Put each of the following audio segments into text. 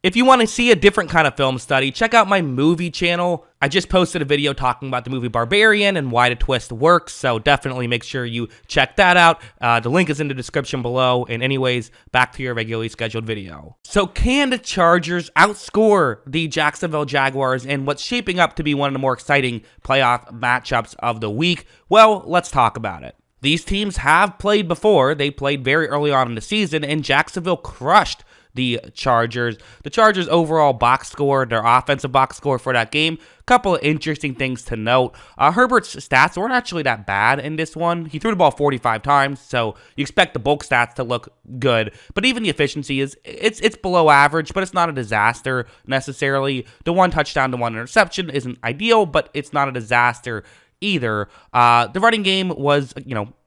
If you want to see a different kind of film study, check out my movie channel. I just posted a video talking about the movie Barbarian and why the twist works, so definitely make sure you check that out. The link is in the description below. And anyways, back to your regularly scheduled video. So can the Chargers outscore the Jacksonville Jaguars in what's shaping up to be one of the more exciting playoff matchups of the week? Well, let's talk about it. These teams have played before. They played very early on in the season, and Jacksonville crushed the Chargers. The Chargers' overall box score, their offensive box score for that game, a couple of interesting things to note. Herbert's stats weren't actually that bad in this one. He threw the ball 45 times, so you expect the bulk stats to look good. But even the efficiency it's below average, but it's not a disaster necessarily. The 1 touchdown to 1 interception isn't ideal, but it's not a disaster either. The running game was,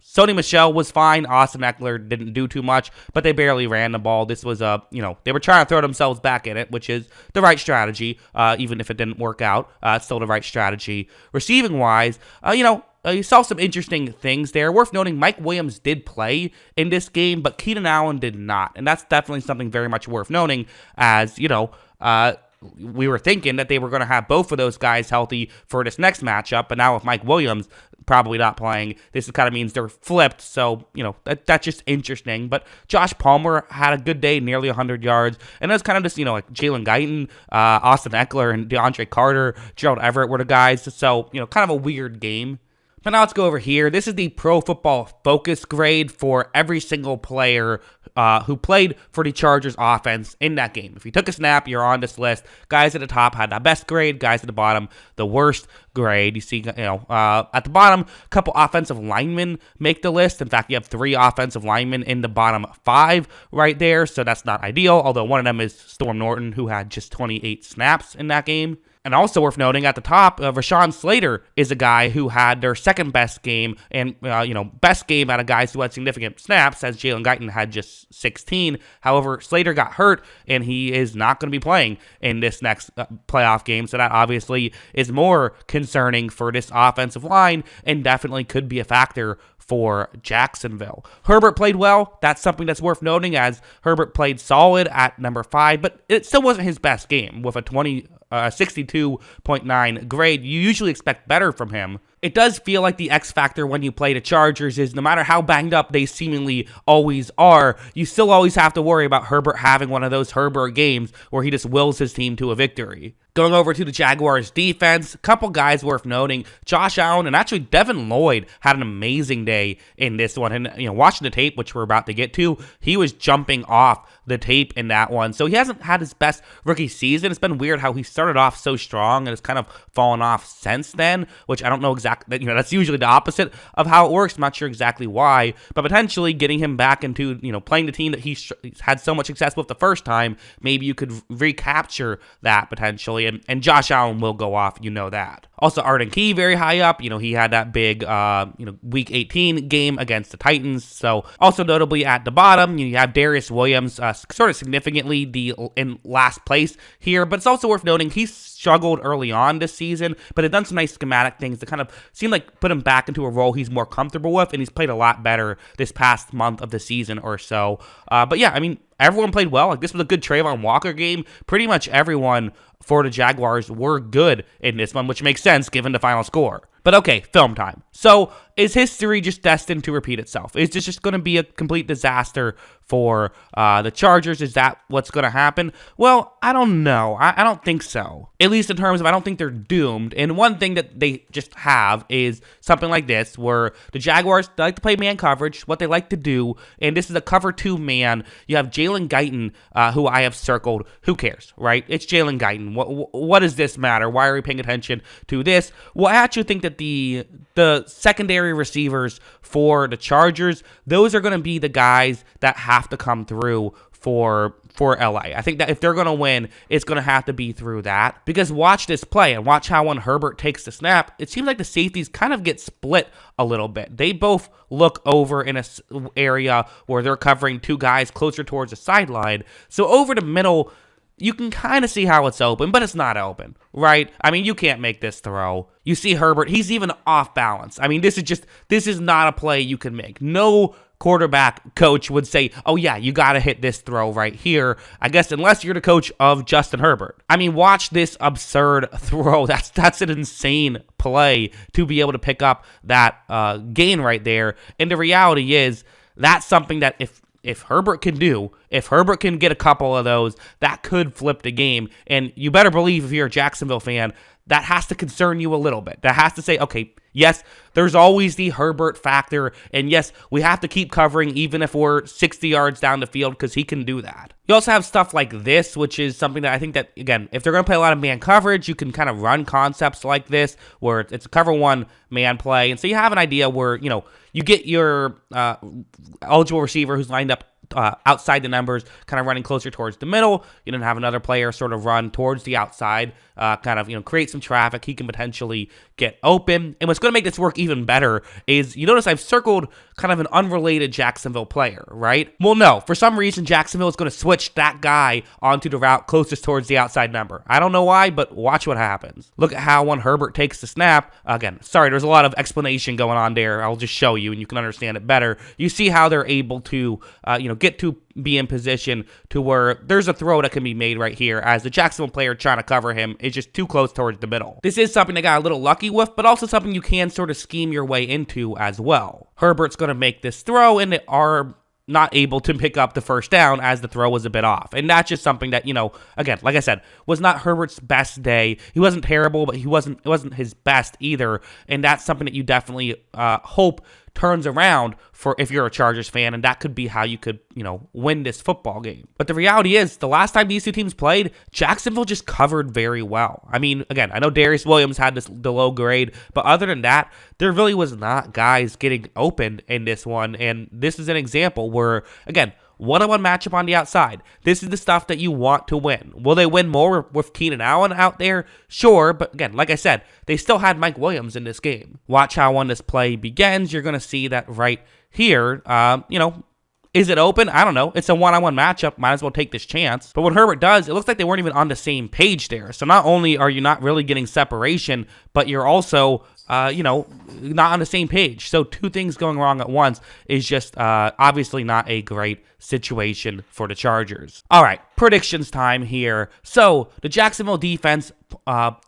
Sony Michel was fine. Austin Eckler didn't do too much, but they barely ran the ball. This was they were trying to throw themselves back in it, which is the right strategy. Even if it didn't work out, it's still the right strategy. Receiving wise, you saw some interesting things there. Worth noting, Mike Williams did play in this game, but Keenan Allen did not, and that's definitely something very much worth noting. As we were thinking that they were going to have both of those guys healthy for this next matchup, but now with Mike Williams probably not playing, this kind of means they're flipped, so, that's just interesting. But Josh Palmer had a good day, nearly 100 yards, and it was kind of just, like Jalen Guyton, Austin Eckler, and DeAndre Carter, Gerald Everett were the guys, so, kind of a weird game. But now let's go over here. This is the Pro Football Focus grade for every single player who played for the Chargers offense in that game. If you took a snap, you're on this list. Guys at the top had the best grade. Guys at the bottom, the worst grade. You see, at the bottom, a couple offensive linemen make the list. In fact, you have 3 offensive linemen in the bottom 5 right there, so that's not ideal, although one of them is Storm Norton, who had just 28 snaps in that game. And also worth noting, at the top, Rashawn Slater is a guy who had their second best game, and best game out of guys who had significant snaps, as Jalen Guyton had just 16. However, Slater got hurt, and he is not going to be playing in this next playoff game, so that obviously is more concerning for this offensive line, and definitely could be a factor for Jacksonville. Herbert played well. That's something that's worth noting, as Herbert played solid at number 5, but it still wasn't his best game with a 62.9 grade. You usually expect better from him. It does feel like the X factor when you play the Chargers is no matter how banged up they seemingly always are, you still always have to worry about Herbert having one of those Herbert games where he just wills his team to a victory. Going over to the Jaguars defense, a couple guys worth noting. Josh Allen and actually Devin Lloyd had an amazing day in this one. And, watching the tape, which we're about to get to, he was jumping off the tape in that one. So he hasn't had his best rookie season. It's been weird how he started off so strong and has kind of fallen off since then, which I don't know exactly. That's usually the opposite of how it works. I'm not sure exactly why, but potentially getting him back into, playing the team that he's had so much success with the first time, maybe you could recapture that potentially. And Josh Allen will go off, that. Also, Arden Key, very high up. He had that big, Week 18 game against the Titans. So, also notably at the bottom, you have Darius Williams, sort of significantly in last place here. But it's also worth noting he's struggled early on this season, but had done some nice schematic things that kind of seem like put him back into a role he's more comfortable with, and he's played a lot better this past month of the season or so. But yeah, everyone played well. This was a good Trayvon Walker game. Pretty much everyone for the Jaguars were good in this one, which makes sense given the final score. But okay, film time. So, is history just destined to repeat itself? Is this just going to be a complete disaster for the Chargers? Is that what's going to happen? Well, I don't know. I don't think so. At least in terms of I don't think they're doomed. And one thing that they just have is something like this, where the Jaguars, they like to play man coverage, what they like to do, and this is a cover 2 man. You have Jalen Guyton, who I have circled. Who cares, right? It's Jalen Guyton. What does this matter? Why are we paying attention to this? Well, I actually think that the secondary receivers for the Chargers, those are going to be the guys that have to come through for LA. I think that if they're going to win, it's going to have to be through that. Because watch this play and watch how when Herbert takes the snap, it seems like the safeties kind of get split a little bit. They both look over in an area where they're covering 2 guys closer towards the sideline. So over the middle, you can kind of see how it's open, but it's not open, right? You can't make this throw. You see Herbert, he's even off balance. This is not a play you can make. No quarterback coach would say, oh yeah, you got to hit this throw right here. I guess unless you're the coach of Justin Herbert. I mean, watch this absurd throw. That's an insane play to be able to pick up that gain right there. And the reality is that's something that if Herbert can do, if Herbert can get a couple of those, that could flip the game. And you better believe if you're a Jacksonville fan, that has to concern you a little bit. That has to say, okay, yes, there's always the Herbert factor, and yes, we have to keep covering even if we're 60 yards down the field because he can do that. You also have stuff like this, which is something that I think that, again, if they're going to play a lot of man coverage, you can kind of run concepts like this where it's a cover one man play, and so you have an idea where, you get your eligible receiver who's lined up outside the numbers, kind of running closer towards the middle. You then have another player sort of run towards the outside, kind of, create some traffic. He can potentially get open. And what's going to make this work even better is, you notice I've circled kind of an unrelated Jacksonville player, right? Well, no, for some reason, Jacksonville is going to switch that guy onto the route closest towards the outside number. I don't know why, but watch what happens. Look at how when Herbert takes the snap, again, sorry, there's a lot of explanation going on there. I'll just show you and you can understand it better. You see how they're able to, get to be in position to where there's a throw that can be made right here as the Jacksonville player trying to cover him is just too close towards the middle. This is something they got a little lucky with, but also something you can sort of scheme your way into as well. Herbert's going to make this throw, and they are not able to pick up the first down as the throw was a bit off. And that's just something that, again, like I said, was not Herbert's best day. He wasn't terrible, but it wasn't his best either. And that's something that you definitely hope turns around for if you're a Chargers fan, and that could be how you could, win this football game. But the reality is, the last time these two teams played, Jacksonville just covered very well. I mean, again, I know Darius Williams had the low grade, but other than that, there really was not guys getting open in this one, and this is an example where, again, one-on-one matchup on the outside. This is the stuff that you want to win. Will they win more with Keenan Allen out there? Sure, but again, like I said, they still had Mike Williams in this game. Watch how when this play begins, you're going to see that right here, is it open? I don't know. It's a one-on-one matchup. Might as well take this chance. But what Herbert does, it looks like they weren't even on the same page there. So not only are you not really getting separation, but you're also not on the same page. So two things going wrong at once is just obviously not a great situation for the Chargers. All right, predictions time here. So the Jacksonville defense,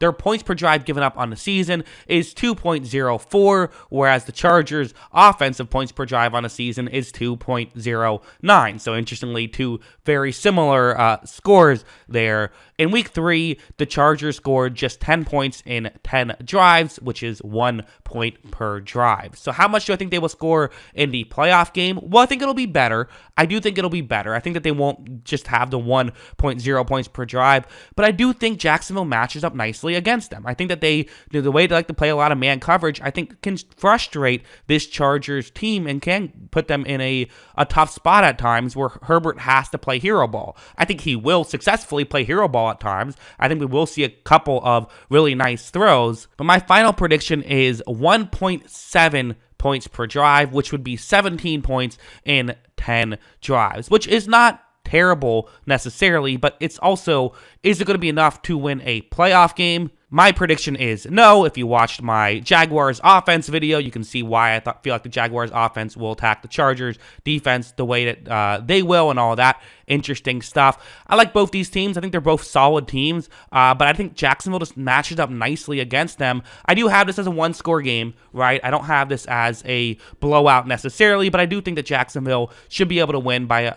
their points per drive given up on the season is 2.04, whereas the Chargers' offensive points per drive on the season is 2.09. So interestingly, two very similar scores there. In week 3, the Chargers scored just 10 points in 10 drives, which is 1 point per drive. So how much do I think they will score in the playoff game? Well, I think it'll be better. I do think it'll be better. I think that they won't just have the 1.0 points per drive, but I do think Jacksonville matches up nicely against them. I think that the way they like to play a lot of man coverage, I think can frustrate this Chargers team and can put them in a tough spot at times where Herbert has to play hero ball. I think he will successfully play hero ball at times. I think we will see a couple of really nice throws, but my final prediction is 1.7 points per drive, which would be 17 points in 10 drives, which is not terrible necessarily, but it's also, is it going to be enough to win a playoff game? My prediction is no. If you watched my Jaguars offense video, you can see why I feel like the Jaguars offense will attack the Chargers defense the way that they will and all that interesting stuff. I like both these teams. I think they're both solid teams, but I think Jacksonville just matches up nicely against them. I do have this as a one-score game, right? I don't have this as a blowout necessarily, but I do think that Jacksonville should be able to win by,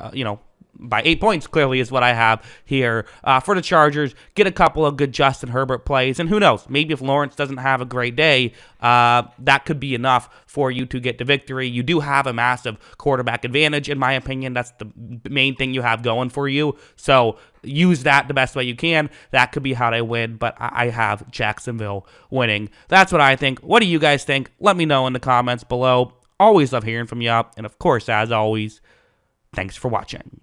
by 8 points, clearly, is what I have here for the Chargers. Get a couple of good Justin Herbert plays, and who knows, maybe if Lawrence doesn't have a great day, that could be enough for you to get the victory. You do have a massive quarterback advantage, in my opinion. That's the main thing you have going for you, so use that the best way you can. That could be how they win, but I have Jacksonville winning. That's what I think. What do you guys think? Let me know in the comments below. Always love hearing from you, and of course, as always, thanks for watching.